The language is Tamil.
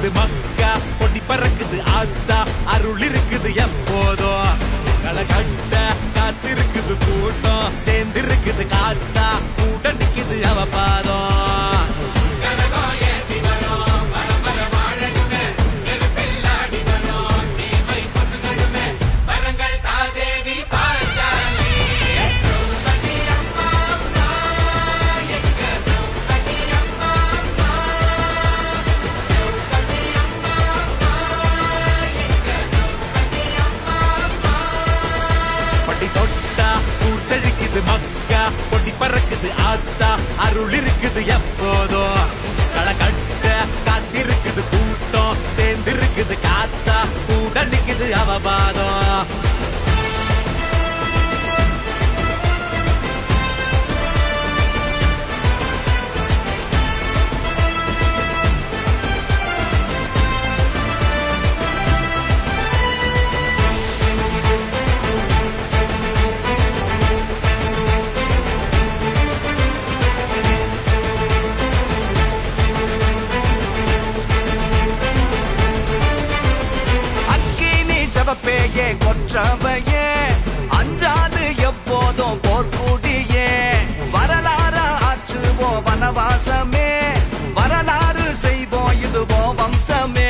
இருக்குது மக்கா பொடி பறக்குது ஆத்தா அருள் இருக்குது எப்போதும் களகட்ட காத்திருக்குது கூட்டம் சேர்ந்திருக்குது காத்தா கூட நிக்குது அவ பாதம் மக்கா பொடி பறக்குது ஆத்தா அருள் இருக்குது எப்போதும் களகட்ட காத்திருக்குது கூட்டம் சேர்ந்திருக்குது காத்தா கூட நிக்குது அவபாதம் பேயே கொற்றவையே அஞ்சாது எப்போதும் போர்க்குடியே வரலாறு ஆற்றுவோம் வனவாசமே வரலாறு செய்வோம் இதுவோ வம்சமே